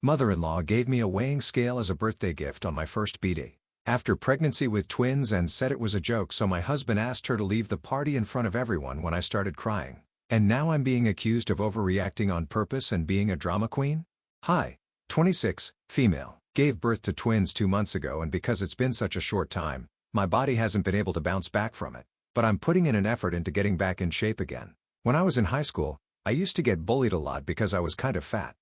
Mother-in-law gave me a weighing scale as a birthday gift on my first Bday. After pregnancy with twins and said it was a joke, so my husband asked her to leave the party in front of everyone when I started crying. And now I'm being accused of overreacting on purpose and being a drama queen? Hi. 26, female. Gave birth to twins 2 months ago, and because it's been such a short time, my body hasn't been able to bounce back from it. But I'm putting in an effort into getting back in shape again. When I was in high school, I used to get bullied a lot because I was kind of fat.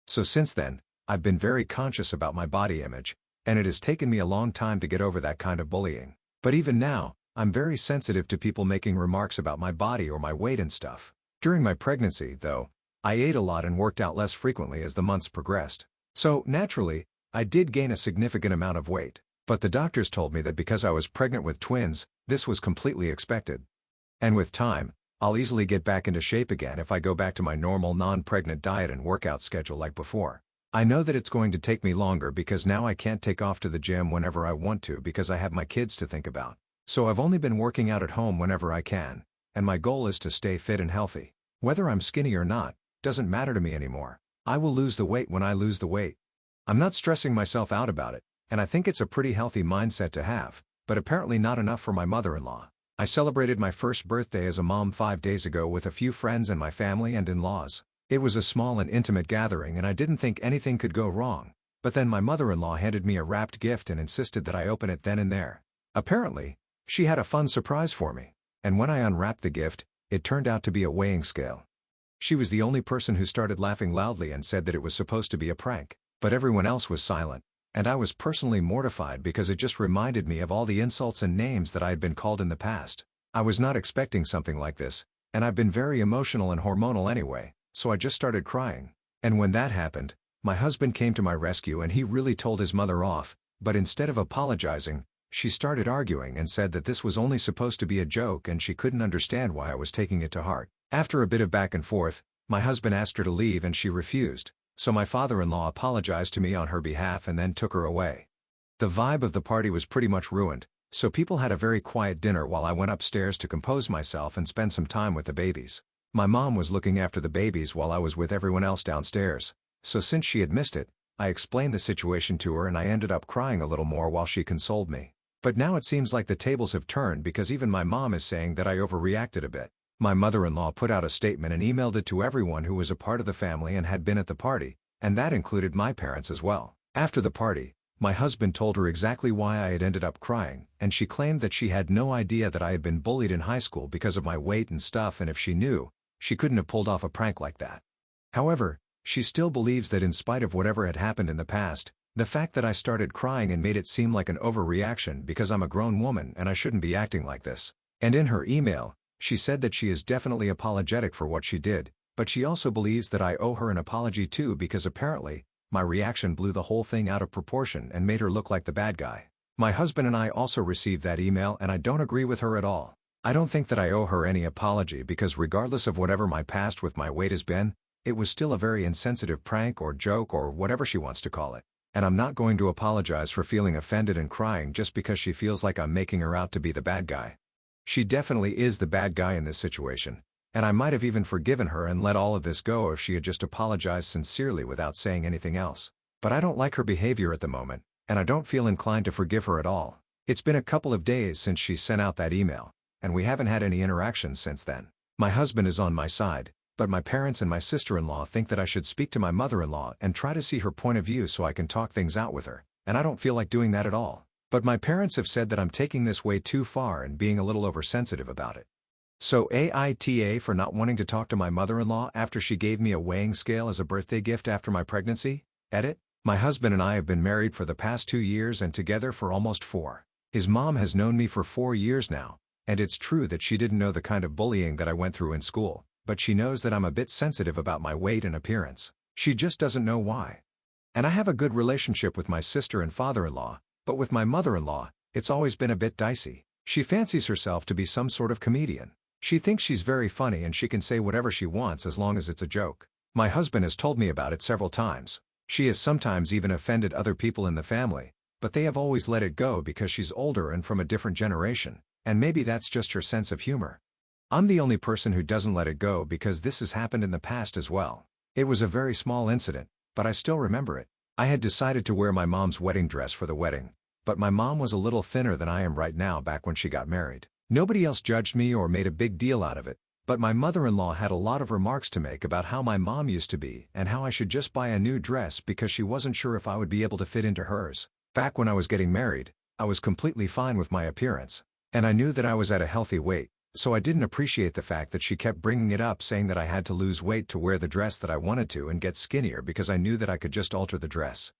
So since then, I've been very conscious about my body image, and it has taken me a long time to get over that kind of bullying. But even now, I'm very sensitive to people making remarks about my body or my weight and stuff. During my pregnancy, though, I ate a lot and worked out less frequently as the months progressed. So, naturally, I did gain a significant amount of weight. But the doctors told me that because I was pregnant with twins, this was completely expected. And with time, I'll easily get back into shape again if I go back to my normal non-pregnant diet and workout schedule like before. I know that it's going to take me longer because now I can't take off to the gym whenever I want to because I have my kids to think about. So I've only been working out at home whenever I can, and my goal is to stay fit and healthy. Whether I'm skinny or not, doesn't matter to me anymore. I will lose the weight when I lose the weight. I'm not stressing myself out about it, and I think it's a pretty healthy mindset to have, but apparently not enough for my mother-in-law. I celebrated my first birthday as a mom 5 days ago with a few friends and my family and in-laws. It was a small and intimate gathering and I didn't think anything could go wrong, but then my mother-in-law handed me a wrapped gift and insisted that I open it then and there. Apparently, she had a fun surprise for me, and when I unwrapped the gift, it turned out to be a weighing scale. She was the only person who started laughing loudly and said that it was supposed to be a prank, but everyone else was silent, and I was personally mortified because it just reminded me of all the insults and names that I had been called in the past. I was not expecting something like this, and I've been very emotional and hormonal anyway, so I just started crying. And when that happened, my husband came to my rescue and he really told his mother off, but instead of apologizing, she started arguing and said that this was only supposed to be a joke and she couldn't understand why I was taking it to heart. After a bit of back and forth, my husband asked her to leave and she refused, so my father-in-law apologized to me on her behalf and then took her away. The vibe of the party was pretty much ruined, so people had a very quiet dinner while I went upstairs to compose myself and spend some time with the babies. My mom was looking after the babies while I was with everyone else downstairs, so since she had missed it, I explained the situation to her and I ended up crying a little more while she consoled me. But now it seems like the tables have turned because even my mom is saying that I overreacted a bit. My mother-in-law put out a statement and emailed it to everyone who was a part of the family and had been at the party, and that included my parents as well. After the party, my husband told her exactly why I had ended up crying, and she claimed that she had no idea that I had been bullied in high school because of my weight and stuff, and if she knew, she couldn't have pulled off a prank like that. However, she still believes that in spite of whatever had happened in the past, the fact that I started crying and made it seem like an overreaction because I'm a grown woman and I shouldn't be acting like this. And in her email, she said that she is definitely apologetic for what she did, but she also believes that I owe her an apology too because apparently, my reaction blew the whole thing out of proportion and made her look like the bad guy. My husband and I also received that email and I don't agree with her at all. I don't think that I owe her any apology because regardless of whatever my past with my weight has been, it was still a very insensitive prank or joke or whatever she wants to call it. And I'm not going to apologize for feeling offended and crying just because she feels like I'm making her out to be the bad guy. She definitely is the bad guy in this situation, and I might have even forgiven her and let all of this go if she had just apologized sincerely without saying anything else. But I don't like her behavior at the moment, and I don't feel inclined to forgive her at all. It's been a couple of days since she sent out that email, and we haven't had any interactions since then. My husband is on my side, but my parents and my sister-in-law think that I should speak to my mother-in-law and try to see her point of view so I can talk things out with her, and I don't feel like doing that at all. But my parents have said that I'm taking this way too far and being a little oversensitive about it. So AITA for not wanting to talk to my mother-in-law after she gave me a weighing scale as a birthday gift after my pregnancy? Edit. My husband and I have been married for the past 2 years and together for almost 4. His mom has known me for 4 years now, and it's true that she didn't know the kind of bullying that I went through in school, but she knows that I'm a bit sensitive about my weight and appearance. She just doesn't know why. And I have a good relationship with my sister and father-in-law, but with my mother-in-law, it's always been a bit dicey. She fancies herself to be some sort of comedian. She thinks she's very funny and she can say whatever she wants as long as it's a joke. My husband has told me about it several times. She has sometimes even offended other people in the family, but they have always let it go because she's older and from a different generation, and maybe that's just her sense of humor. I'm the only person who doesn't let it go because this has happened in the past as well. It was a very small incident, but I still remember it. I had decided to wear my mom's wedding dress for the wedding, but my mom was a little thinner than I am right now back when she got married. Nobody else judged me or made a big deal out of it, but my mother-in-law had a lot of remarks to make about how my mom used to be and how I should just buy a new dress because she wasn't sure if I would be able to fit into hers. Back when I was getting married, I was completely fine with my appearance, and I knew that I was at a healthy weight, so I didn't appreciate the fact that she kept bringing it up, saying that I had to lose weight to wear the dress that I wanted to and get skinnier because I knew that I could just alter the dress.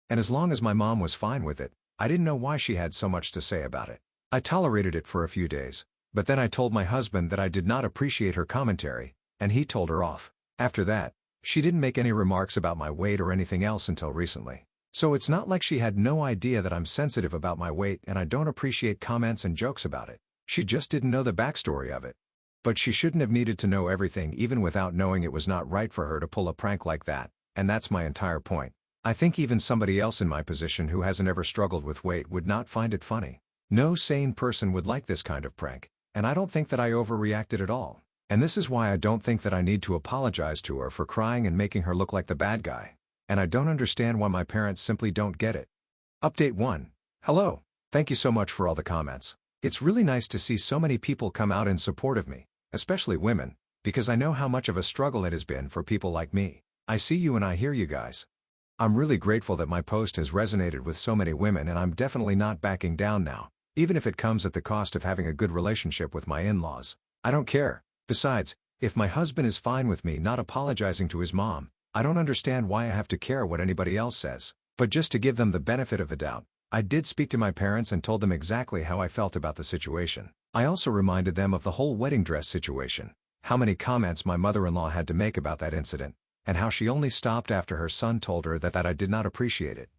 And as long as my mom was fine with it, I didn't know why she had so much to say about it. I tolerated it for a few days, but then I told my husband that I did not appreciate her commentary, and he told her off. After that, she didn't make any remarks about my weight or anything else until recently. So it's not like she had no idea that I'm sensitive about my weight and I don't appreciate comments and jokes about it. She just didn't know the backstory of it. But she shouldn't have needed to know everything even without knowing it was not right for her to pull a prank like that, and that's my entire point. I think even somebody else in my position who hasn't ever struggled with weight would not find it funny. No sane person would like this kind of prank, and I don't think that I overreacted at all. And this is why I don't think that I need to apologize to her for crying and making her look like the bad guy. And I don't understand why my parents simply don't get it. Update 1. Hello. Thank you so much for all the comments. It's really nice to see so many people come out in support of me, especially women, because I know how much of a struggle it has been for people like me. I see you and I hear you guys. I'm really grateful that my post has resonated with so many women, and I'm definitely not backing down now, even if it comes at the cost of having a good relationship with my in-laws. I don't care. Besides, if my husband is fine with me not apologizing to his mom, I don't understand why I have to care what anybody else says. But just to give them the benefit of the doubt, I did speak to my parents and told them exactly how I felt about the situation. I also reminded them of the whole wedding dress situation, how many comments my mother-in-law had to make about that incident, and how she only stopped after her son told her that I did not appreciate it.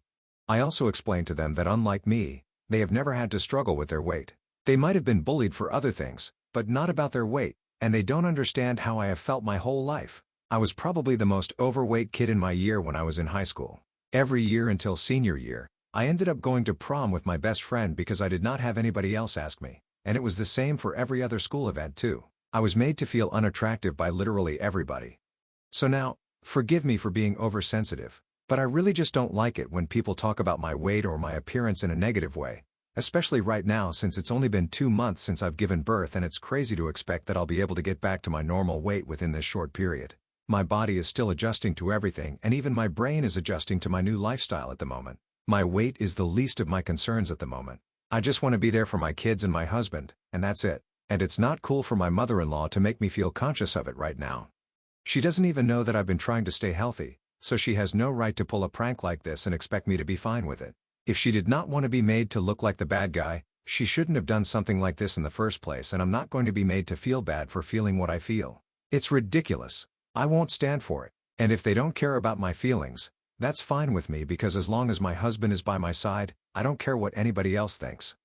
I also explained to them that unlike me, they have never had to struggle with their weight. They might have been bullied for other things, but not about their weight, and they don't understand how I have felt my whole life. I was probably the most overweight kid in my year when I was in high school. Every year until senior year, I ended up going to prom with my best friend because I did not have anybody else ask me, and it was the same for every other school event too. I was made to feel unattractive by literally everybody. So now, forgive me for being oversensitive, but I really just don't like it when people talk about my weight or my appearance in a negative way, especially right now since it's only been 2 months since I've given birth, and it's crazy to expect that I'll be able to get back to my normal weight within this short period. My body is still adjusting to everything, and even my brain is adjusting to my new lifestyle at the moment. My weight is the least of my concerns at the moment. I just want to be there for my kids and my husband, and that's it. And it's not cool for my mother-in-law to make me feel conscious of it right now. She doesn't even know that I've been trying to stay healthy, so she has no right to pull a prank like this and expect me to be fine with it. If she did not want to be made to look like the bad guy, she shouldn't have done something like this in the first place, and I'm not going to be made to feel bad for feeling what I feel. It's ridiculous. I won't stand for it. And if they don't care about my feelings, that's fine with me, because as long as my husband is by my side, I don't care what anybody else thinks.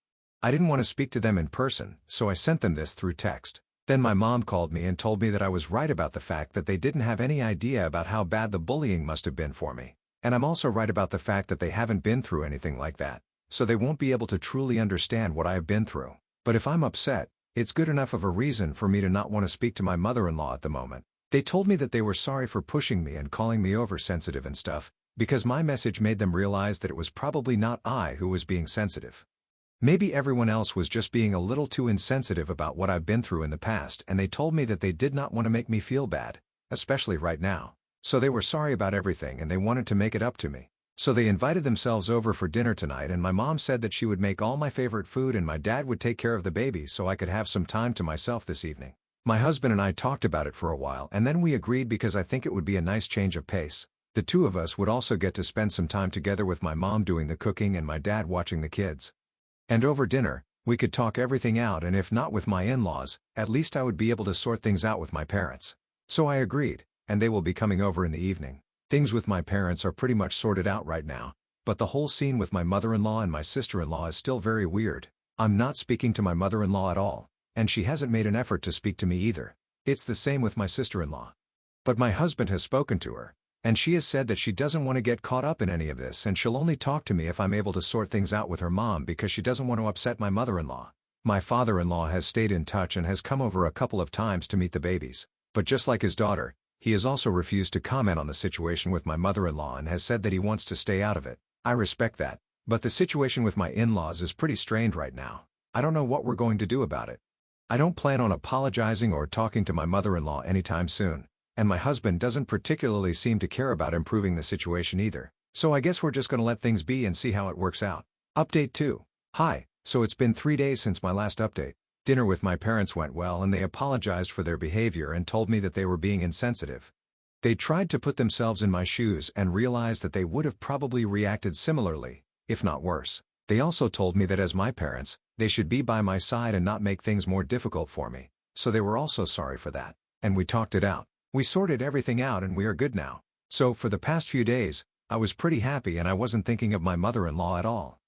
I didn't want to speak to them in person, so I sent them this through text. Then my mom called me and told me that I was right about the fact that they didn't have any idea about how bad the bullying must have been for me. And I'm also right about the fact that they haven't been through anything like that, so they won't be able to truly understand what I have been through. But if I'm upset, it's good enough of a reason for me to not want to speak to my mother-in-law at the moment. They told me that they were sorry for pushing me and calling me oversensitive and stuff, because my message made them realize that it was probably not I who was being sensitive. Maybe everyone else was just being a little too insensitive about what I've been through in the past, and they told me that they did not want to make me feel bad, especially right now. So they were sorry about everything and they wanted to make it up to me. So they invited themselves over for dinner tonight, and my mom said that she would make all my favorite food and my dad would take care of the baby so I could have some time to myself this evening. My husband and I talked about it for a while, and then we agreed because I think it would be a nice change of pace. The two of us would also get to spend some time together with my mom doing the cooking and my dad watching the kids. And over dinner, we could talk everything out, and if not with my in-laws, at least I would be able to sort things out with my parents. So I agreed, and they will be coming over in the evening. Things with my parents are pretty much sorted out right now, but the whole scene with my mother-in-law and my sister-in-law is still very weird. I'm not speaking to my mother-in-law at all, and she hasn't made an effort to speak to me either. It's the same with my sister-in-law. But my husband has spoken to her, and she has said that she doesn't want to get caught up in any of this, and she'll only talk to me if I'm able to sort things out with her mom because she doesn't want to upset my mother-in-law. My father-in-law has stayed in touch and has come over a couple of times to meet the babies, but just like his daughter, He has also refused to comment on the situation with my mother-in-law and has said that he wants to stay out of it. I respect that. But the situation with my in-laws is pretty strained right now. I don't know what we're going to do about it. I don't plan on apologizing or talking to my mother-in-law anytime soon, and my husband doesn't particularly seem to care about improving the situation either. So I guess we're just gonna let things be and see how it works out. Update 2. Hi, so it's been 3 days since my last update. Dinner with my parents went well and they apologized for their behavior and told me that they were being insensitive. They tried to put themselves in my shoes and realized that they would have probably reacted similarly, if not worse. They also told me that as my parents, they should be by my side and not make things more difficult for me. So they were also sorry for that. And we talked it out. We sorted everything out and we are good now. So for the past few days, I was pretty happy and I wasn't thinking of my mother-in-law at all.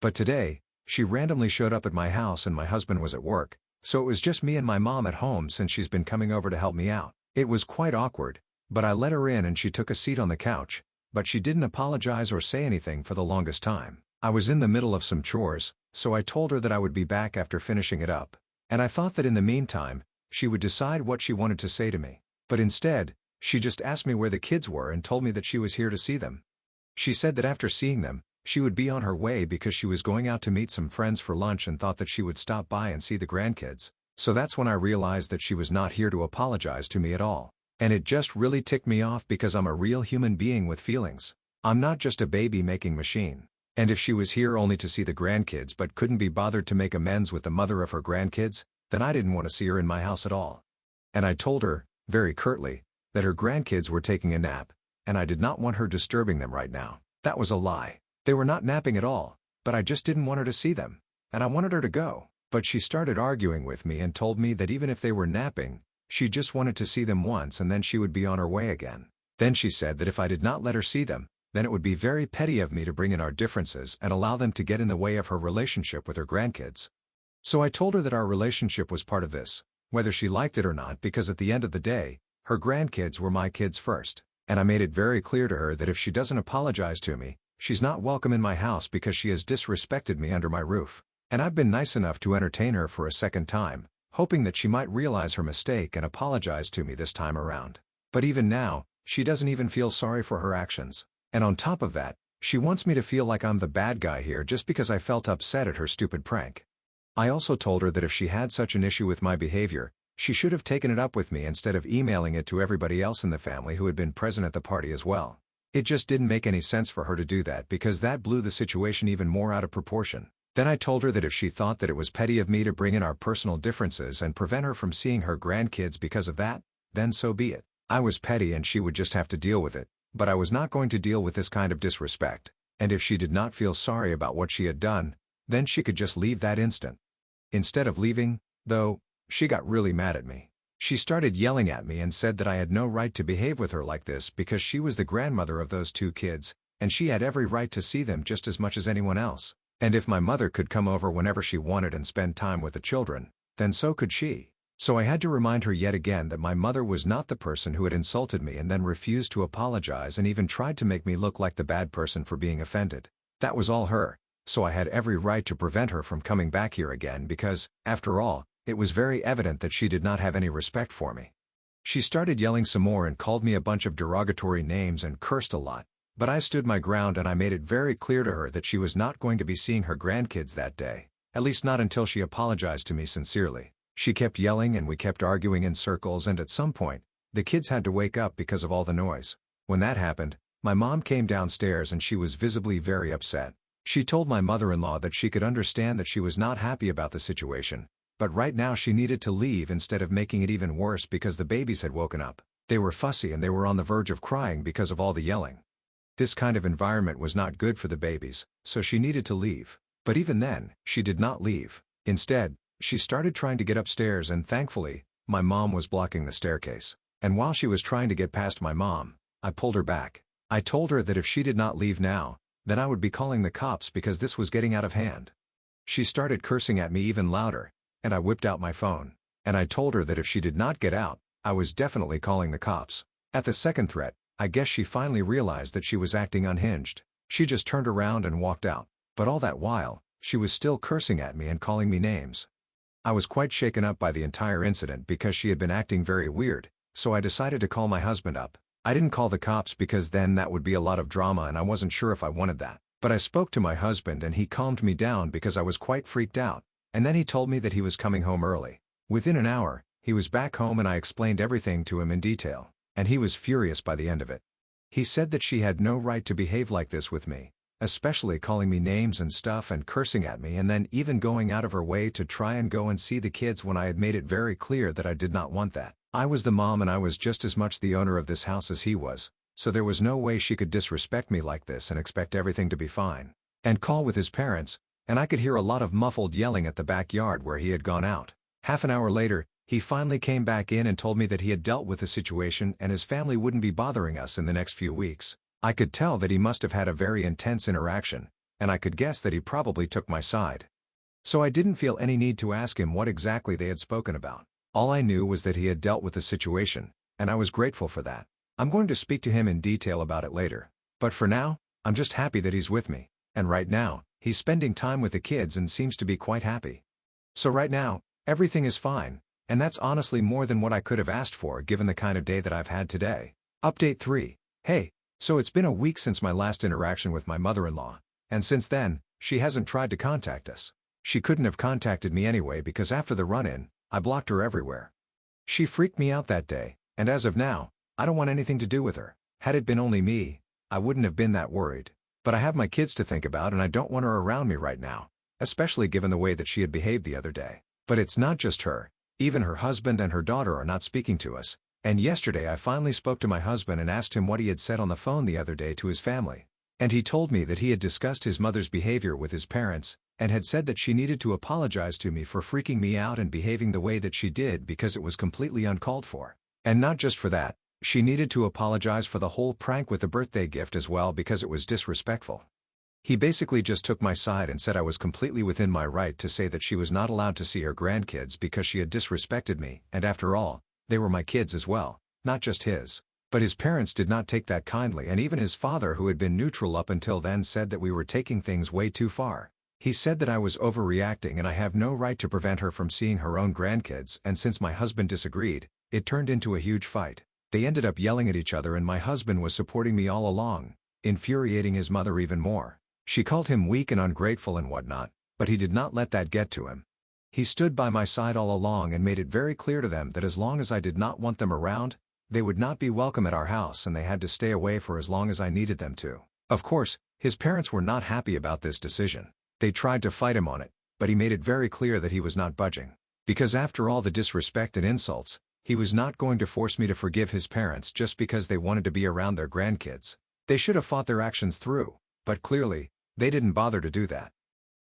But today, she randomly showed up at my house and my husband was at work, so it was just me and my mom at home since she's been coming over to help me out. It was quite awkward, but I let her in and she took a seat on the couch, but she didn't apologize or say anything for the longest time. I was in the middle of some chores, so I told her that I would be back after finishing it up. And I thought that in the meantime, she would decide what she wanted to say to me. But instead, she just asked me where the kids were and told me that she was here to see them. She said that after seeing them, she would be on her way because she was going out to meet some friends for lunch and thought that she would stop by and see the grandkids. So that's when I realized that she was not here to apologize to me at all. And it just really ticked me off because I'm a real human being with feelings. I'm not just a baby-making machine. And if she was here only to see the grandkids but couldn't be bothered to make amends with the mother of her grandkids, then I didn't want to see her in my house at all. And I told her, very curtly, that her grandkids were taking a nap, and I did not want her disturbing them right now. That was a lie. They were not napping at all, but I just didn't want her to see them, and I wanted her to go. But she started arguing with me and told me that even if they were napping, she just wanted to see them once and then she would be on her way again. Then she said that if I did not let her see them, then it would be very petty of me to bring in our differences and allow them to get in the way of her relationship with her grandkids. So I told her that our relationship was part of this, whether she liked it or not, because at the end of the day, her grandkids were my kids first. And I made it very clear to her that if she doesn't apologize to me, she's not welcome in my house because she has disrespected me under my roof. And I've been nice enough to entertain her for a second time, hoping that she might realize her mistake and apologize to me this time around. But even now, she doesn't even feel sorry for her actions. And on top of that, she wants me to feel like I'm the bad guy here just because I felt upset at her stupid prank. I also told her that if she had such an issue with my behavior, she should have taken it up with me instead of emailing it to everybody else in the family who had been present at the party as well. It just didn't make any sense for her to do that because that blew the situation even more out of proportion. Then I told her that if she thought that it was petty of me to bring in our personal differences and prevent her from seeing her grandkids because of that, then so be it. I was petty and she would just have to deal with it, but I was not going to deal with this kind of disrespect. And if she did not feel sorry about what she had done, then she could just leave that instant. Instead of leaving, though, she got really mad at me. She started yelling at me and said that I had no right to behave with her like this because she was the grandmother of those 2 kids, and she had every right to see them just as much as anyone else. And if my mother could come over whenever she wanted and spend time with the children, then so could she. So I had to remind her yet again that my mother was not the person who had insulted me and then refused to apologize and even tried to make me look like the bad person for being offended. That was all her. So I had every right to prevent her from coming back here again because, after all, it was very evident that she did not have any respect for me. She started yelling some more and called me a bunch of derogatory names and cursed a lot, but I stood my ground and I made it very clear to her that she was not going to be seeing her grandkids that day, at least not until she apologized to me sincerely. She kept yelling and we kept arguing in circles, and at some point, the kids had to wake up because of all the noise. When that happened, my mom came downstairs and she was visibly very upset. She told my mother-in-law that she could understand that she was not happy about the situation, but right now she needed to leave instead of making it even worse because the babies had woken up. They were fussy and they were on the verge of crying because of all the yelling. This kind of environment was not good for the babies, so she needed to leave. But even then, she did not leave. Instead, she started trying to get upstairs and thankfully, my mom was blocking the staircase. And while she was trying to get past my mom, I pulled her back. I told her that if she did not leave now, then I would be calling the cops because this was getting out of hand. She started cursing at me even louder, and I whipped out my phone. And I told her that if she did not get out, I was definitely calling the cops. At the second threat, I guess she finally realized that she was acting unhinged. She just turned around and walked out. But all that while, she was still cursing at me and calling me names. I was quite shaken up by the entire incident because she had been acting very weird, so I decided to call my husband up. I didn't call the cops because then that would be a lot of drama and I wasn't sure if I wanted that. But I spoke to my husband and he calmed me down because I was quite freaked out, and then he told me that he was coming home early. Within an hour, he was back home and I explained everything to him in detail, and he was furious by the end of it. He said that she had no right to behave like this with me, especially calling me names and stuff and cursing at me and then even going out of her way to try and go and see the kids when I had made it very clear that I did not want that. I was the mom and I was just as much the owner of this house as he was, so there was no way she could disrespect me like this and expect everything to be fine. And call with his parents, and I could hear a lot of muffled yelling at the backyard where he had gone out. Half an hour later, he finally came back in and told me that he had dealt with the situation and his family wouldn't be bothering us in the next few weeks. I could tell that he must have had a very intense interaction, and I could guess that he probably took my side. So I didn't feel any need to ask him what exactly they had spoken about. All I knew was that he had dealt with the situation, and I was grateful for that. I'm going to speak to him in detail about it later. But for now, I'm just happy that he's with me, and right now, he's spending time with the kids and seems to be quite happy. So right now, everything is fine, and that's honestly more than what I could have asked for given the kind of day that I've had today. Update 3. Hey, so it's been a week since my last interaction with my mother-in-law, and since then, she hasn't tried to contact us. She couldn't have contacted me anyway because after the run-in, I blocked her everywhere. She freaked me out that day, and as of now, I don't want anything to do with her. Had it been only me, I wouldn't have been that worried. But I have my kids to think about and I don't want her around me right now, especially given the way that she had behaved the other day. But it's not just her. Even her husband and her daughter are not speaking to us, and yesterday I finally spoke to my husband and asked him what he had said on the phone the other day to his family. And he told me that he had discussed his mother's behavior with his parents, and had said that she needed to apologize to me for freaking me out and behaving the way that she did because it was completely uncalled for. And not just for that, she needed to apologize for the whole prank with the birthday gift as well because it was disrespectful. He basically just took my side and said I was completely within my right to say that she was not allowed to see her grandkids because she had disrespected me, and after all, they were my kids as well, not just his. But his parents did not take that kindly, and even his father, who had been neutral up until then, said that we were taking things way too far. He said that I was overreacting and I have no right to prevent her from seeing her own grandkids, and since my husband disagreed, it turned into a huge fight. They ended up yelling at each other and my husband was supporting me all along, infuriating his mother even more. She called him weak and ungrateful and whatnot, but he did not let that get to him. He stood by my side all along and made it very clear to them that as long as I did not want them around, they would not be welcome at our house and they had to stay away for as long as I needed them to. Of course, his parents were not happy about this decision. They tried to fight him on it, but he made it very clear that he was not budging. Because after all the disrespect and insults, he was not going to force me to forgive his parents just because they wanted to be around their grandkids. They should have fought their actions through, but clearly, they didn't bother to do that.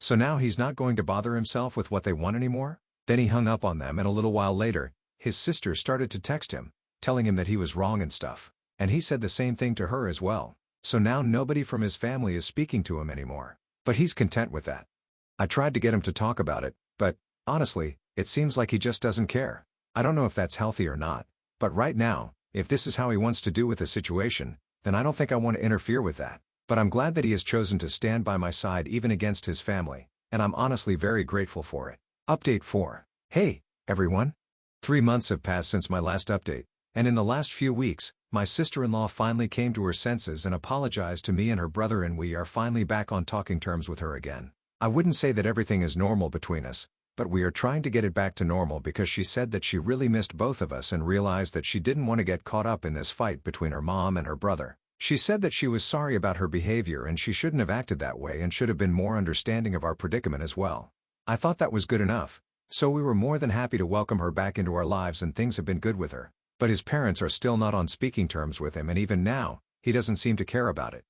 So now he's not going to bother himself with what they want anymore? Then he hung up on them and a little while later, his sister started to text him, telling him that he was wrong and stuff. And he said the same thing to her as well. So now nobody from his family is speaking to him anymore. But he's content with that. I tried to get him to talk about it, but, honestly, it seems like he just doesn't care. I don't know if that's healthy or not, but right now, if this is how he wants to do with the situation, then I don't think I want to interfere with that. But I'm glad that he has chosen to stand by my side even against his family, and I'm honestly very grateful for it. Update 4. Hey, everyone. 3 months have passed since my last update, and in the last few weeks, my sister-in-law finally came to her senses and apologized to me and her brother, and we are finally back on talking terms with her again. I wouldn't say that everything is normal between us, but we are trying to get it back to normal because she said that she really missed both of us and realized that she didn't want to get caught up in this fight between her mom and her brother. She said that she was sorry about her behavior and she shouldn't have acted that way and should have been more understanding of our predicament as well. I thought that was good enough, so we were more than happy to welcome her back into our lives and things have been good with her. But his parents are still not on speaking terms with him, and even now, he doesn't seem to care about it.